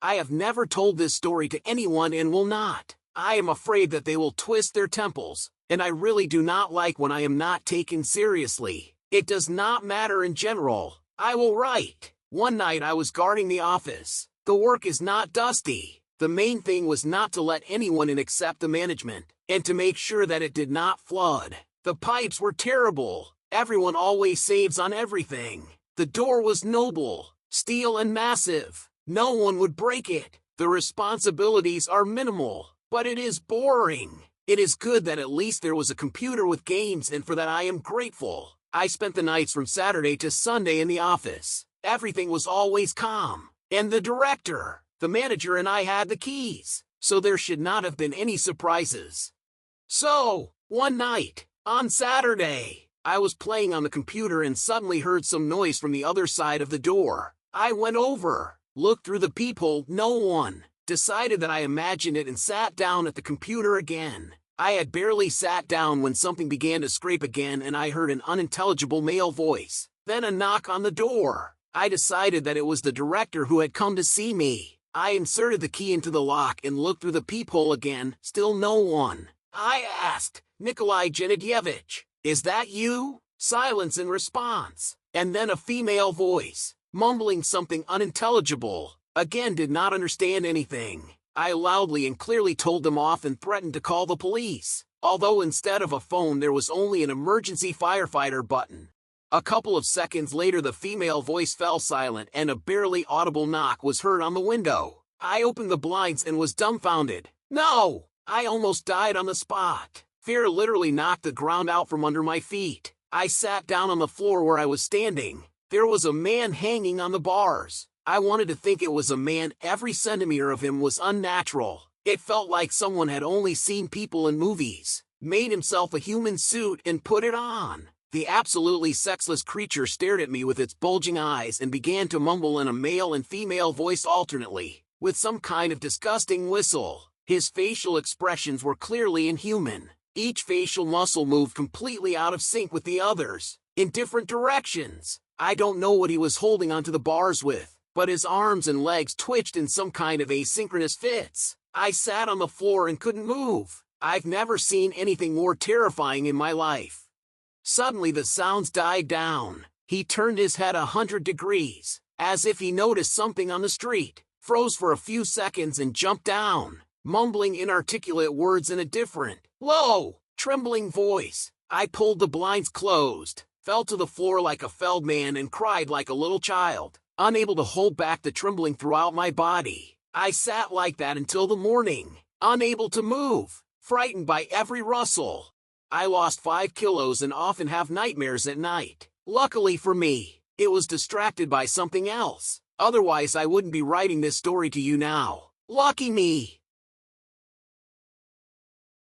I have never told this story to anyone and will not. I am afraid that they will twist their temples, and I really do not like when I am not taken seriously. It does not matter in general. I will write. One night I was guarding the office. The work is not dusty. The main thing was not to let anyone in except the management, and to make sure that it did not flood. The pipes were terrible. Everyone always saves on everything. The door was noble, steel and massive. No one would break it. The responsibilities are minimal, but it is boring. It is good that at least there was a computer with games, and for that I am grateful. I spent the nights from Saturday to Sunday in the office. Everything was always calm. And the director, the manager, and I had the keys, so there should not have been any surprises. So, one night, on Saturday, I was playing on the computer and suddenly heard some noise from the other side of the door. I went over, looked through the peephole, no one. Decided that I imagined it and sat down at the computer again. I had barely sat down when something began to scrape again, and I heard an unintelligible male voice. Then a knock on the door. I decided that it was the director who had come to see me. I inserted the key into the lock and looked through the peephole again, still no one. I asked, "Nikolai Genedyevich, is that you?" Silence in response, and then a female voice, mumbling something unintelligible. Again, did not understand anything. I loudly and clearly told them off and threatened to call the police, although instead of a phone there was only an emergency firefighter button. A couple of seconds later the female voice fell silent and a barely audible knock was heard on the window. I opened the blinds and was dumbfounded. No! I almost died on the spot. Fear literally knocked the ground out from under my feet. I sat down on the floor where I was standing. There was a man hanging on the bars. I wanted to think it was a man. Every centimeter of him was unnatural. It felt like someone had only seen people in movies, made himself a human suit and put it on. The absolutely sexless creature stared at me with its bulging eyes and began to mumble in a male and female voice alternately, with some kind of disgusting whistle. His facial expressions were clearly inhuman. Each facial muscle moved completely out of sync with the others, in different directions. I don't know what he was holding onto the bars with, but his arms and legs twitched in some kind of asynchronous fits. I sat on the floor and couldn't move. I've never seen anything more terrifying in my life. Suddenly the sounds died down. He turned his head 100 degrees, as if he noticed something on the street, froze for a few seconds and jumped down, mumbling inarticulate words in a different, low, trembling voice. I pulled the blinds closed, fell to the floor like a felled man and cried like a little child, unable to hold back the trembling throughout my body. I sat like that until the morning, unable to move, frightened by every rustle. I lost 5 kilos and often have nightmares at night. Luckily for me, it was distracted by something else. Otherwise I wouldn't be writing this story to you now. Lucky me.